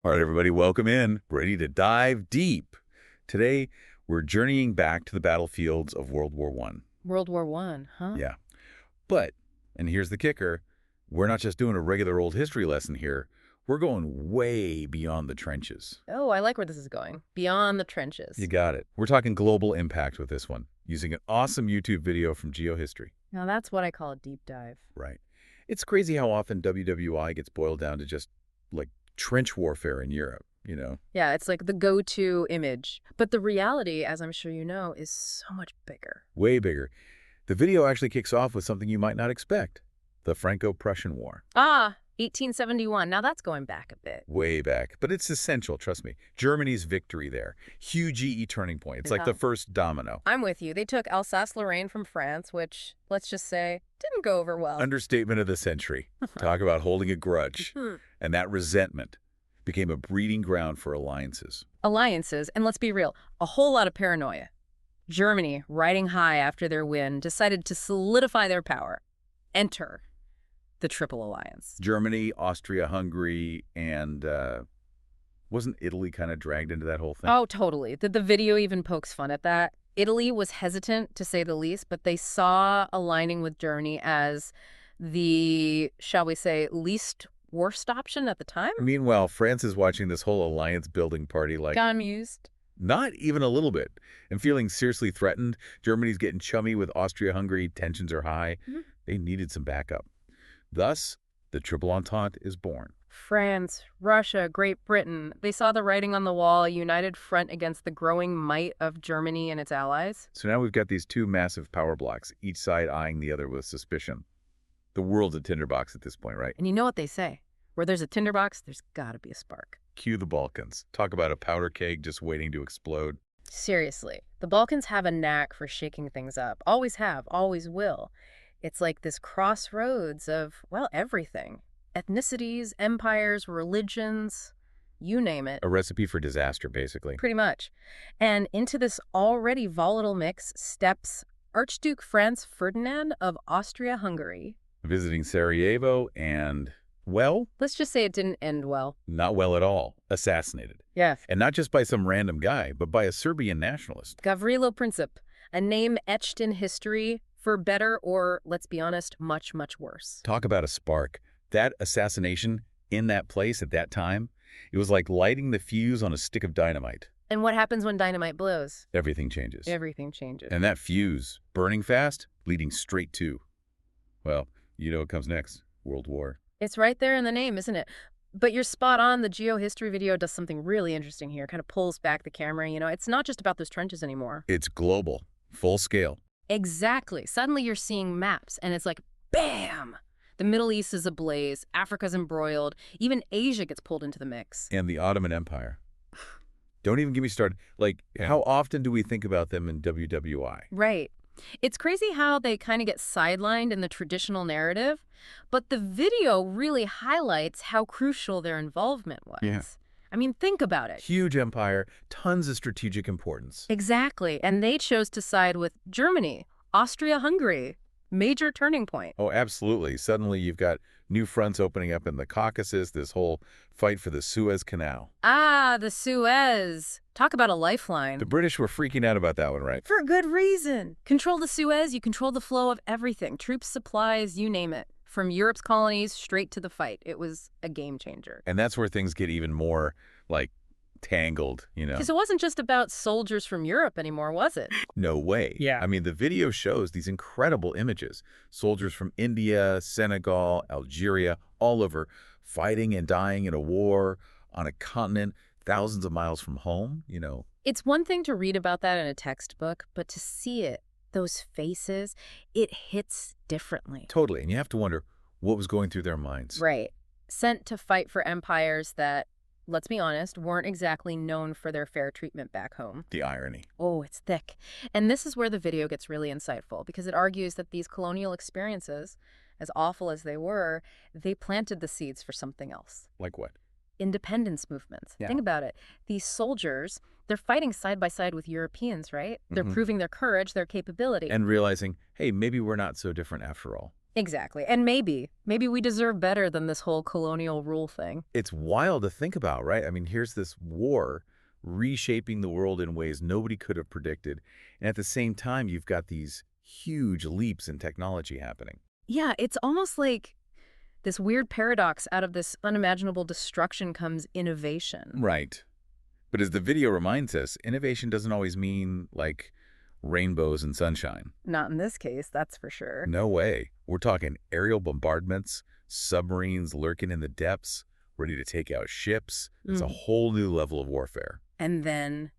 All right, everybody, welcome in. Ready to dive deep. Today, we're journeying back to the battlefields of World War I. World War One, huh? Yeah. But, and here's the kicker, we're not just doing a regular old history lesson here. We're going way beyond the trenches. Oh, I like where this is going. Beyond the You trenches. got it. We're talking global impact with this one, using an awesome YouTube video from Geohistory. Now that's what I call a deep dive. Right. It's crazy how often WWI gets boiled down to just, like, trench warfare in Europe, you know? Yeah, it's like the go-to image. But the reality, as I'm sure you know, is so much bigger. Way bigger. The video actually kicks off with something you might not expect. The Franco-Prussian War. 1871. Now that's going back a bit. Way back. But it's essential, trust me. Germany's victory there. Huge EE turning point. It's like the first domino. I'm with you. They took Alsace-Lorraine from France, which, let's just say, didn't go over well. Understatement of the century. Talk about holding a grudge. And that resentment became a breeding ground for alliances. Alliances, and let's be real, a whole lot of paranoia. Germany, riding high after their win, decided to solidify their power. Enter the Triple Alliance. Germany, Austria, Hungary, and wasn't Italy kind of dragged into that whole thing? Oh, totally. The video even pokes fun at that. Italy was hesitant, to say the least, but they saw aligning with Germany as the, shall we say, least worst option at the time. Meanwhile, France is watching this whole alliance-building party like... Got amused. Not even a little bit. And feeling seriously threatened. Germany's getting chummy with Austria-Hungary. Tensions are high. They needed some backup. Thus, the Triple Entente is born. France, Russia, Great Britain, they saw the writing on the wall, a united front against the growing might of Germany and its allies. So now we've got these two massive power blocks, each side eyeing the other with suspicion. The world's a tinderbox at this point, right? And you know what they say. Where there's a tinderbox, there's gotta be a spark. Cue the Balkans. Talk about a powder keg just waiting to explode. Seriously, the Balkans have a knack for shaking things up. Always have, always will. It's like this crossroads of, well, everything. Ethnicities, empires, religions, you name it. A recipe for disaster, basically. Pretty much. And into this already volatile mix steps Archduke Franz Ferdinand of Austria-Hungary. Visiting Sarajevo and, well... Let's just say it didn't end well. Not well at all. Assassinated. Yeah. And not just by some random guy, but by a Serbian nationalist. Gavrilo Princip, a name etched in history for better or, let's be honest, much, much worse. Talk about a spark. That assassination in that place at that time, it was like lighting the fuse on a stick of dynamite. And what happens when dynamite blows? Everything changes. Everything changes. And that fuse, burning fast, leading straight to, well, you know what comes next, World War. It's right there in the name, isn't it? But you're spot on. The geohistory video does something really interesting here, kind of pulls back the camera. You know, it's not just about those trenches anymore. It's global, full scale. Exactly. Suddenly you're seeing maps, and it's like, bam! The Middle East is ablaze, Africa's embroiled, even Asia gets pulled into the mix. And the Ottoman Empire. Don't even get me started. Like, how often do we think about them in WWI? Right. It's crazy how they kind of get sidelined in the traditional narrative, but the video really highlights how crucial their involvement was. Yeah. I mean, think about it. Huge empire, tons of strategic importance. Exactly. And they chose to side with Germany, Austria-Hungary. Major turning point. Oh, absolutely. Suddenly you've got new fronts opening up in the Caucasus, this whole fight for the Suez Canal. The Suez. Talk about a lifeline. The British were freaking out about that one, right? For good reason. Control the Suez, you control the flow of everything. Troops, supplies, you name it. From Europe's colonies straight to the fight. It was a game changer. And that's where things get even more, like, tangled, you know? Because it wasn't just about soldiers from Europe anymore, was it? No way. Yeah. I mean, the video shows these incredible images. Soldiers from India, Senegal, Algeria, all over, fighting and dying in a war on a continent thousands of miles from home, you know? It's one thing to read about that in a textbook, but to see it, those faces, it hits differently. Totally. And you have to wonder what was going through their minds. Right. Sent to fight for empires that, let's be honest, weren't exactly known for their fair treatment back home. The irony. Oh, it's thick. And this is where the video gets really insightful, because it argues that these colonial experiences, as awful as they were, they planted the seeds for something else. Like what? Independence movements. Yeah. Think about it. These soldiers, they're fighting side by side with Europeans, right? They're proving their courage, their capability. And realizing, hey, maybe we're not so different after all. Exactly. And maybe we deserve better than this whole colonial rule thing. It's wild to think about, right? I mean, here's this war reshaping the world in ways nobody could have predicted. And at the same time, you've got these huge leaps in technology happening. Yeah, it's almost like this weird paradox. Out of this unimaginable destruction comes innovation. Right. But as the video reminds us, innovation doesn't always mean, like, rainbows and sunshine. Not in this case, that's for sure. No way. We're talking aerial bombardments, submarines lurking in the depths, ready to take out ships. It's a Mm. whole new level of warfare. And then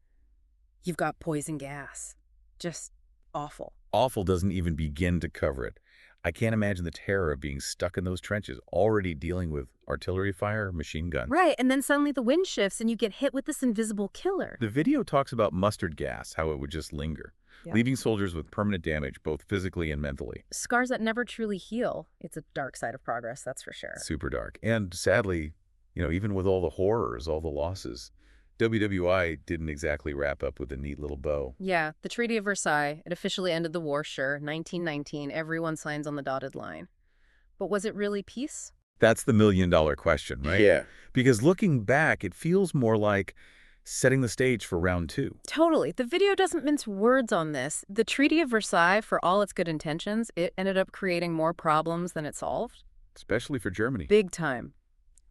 you've got poison gas. Just awful. Awful doesn't even begin to cover it. I can't imagine the terror of being stuck in those trenches, already dealing with artillery fire, machine guns. Right, and then suddenly the wind shifts and you get hit with this invisible killer. The video talks about mustard gas, how it would just linger, Yeah. leaving soldiers with permanent damage, both physically and mentally. Scars that never truly heal. It's a dark side of progress, that's for sure. Super dark. And sadly, even with all the horrors, all the losses, WWI didn't exactly wrap up with a neat little bow. Yeah, the Treaty of Versailles, it officially ended the war, sure. 1919, everyone signs on the dotted line. But was it really peace? That's the million-dollar question, right? Yeah. Because looking back, it feels more like setting the stage for round two. Totally. The video doesn't mince words on this. The Treaty of Versailles, for all its good intentions, it ended up creating more problems than it solved. Especially for Germany. Big time.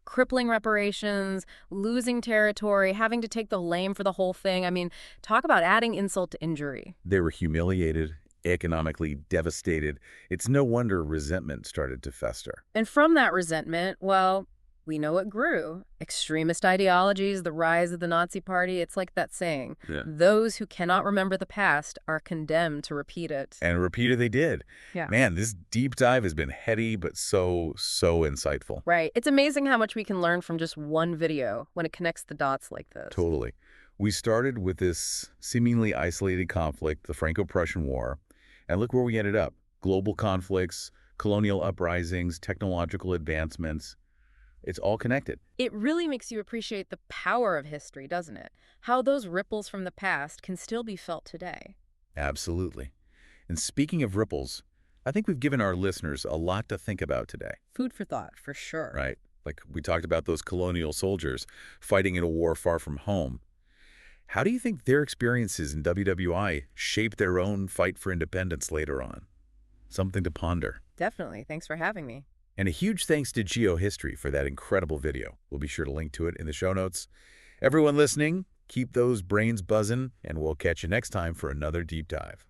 Crippling reparations, losing territory, having to take the blame for the whole thing. I mean, talk about adding insult to injury. They were humiliated, economically devastated. It's no wonder resentment started to fester. And from that resentment, well, we know it grew. Extremist ideologies, the rise of the Nazi Party, it's like that saying, Yeah. those who cannot remember the past are condemned to repeat it. And repeated they did. Yeah. Man, this deep dive has been heady, but so insightful. Right. It's amazing how much we can learn from just one video when it connects the dots like this. Totally. We started with this seemingly isolated conflict, the Franco-Prussian War, and look where we ended up. Global conflicts, colonial uprisings, technological advancements. It's all connected. It really makes you appreciate the power of history, doesn't it? How those ripples from the past can still be felt today. Absolutely. And speaking of ripples, I think we've given our listeners a lot to think about today, Food for thought, for sure. right? Like we talked about those colonial soldiers fighting in a war far from home. How do you think their experiences in WWI shaped their own fight for independence later on? Something to ponder. Definitely. Thanks for having me. And a huge thanks to GeoHistory for that incredible video. We'll be sure to link to it in the show notes. Everyone listening, keep those brains buzzing, and we'll catch you next time for another deep dive.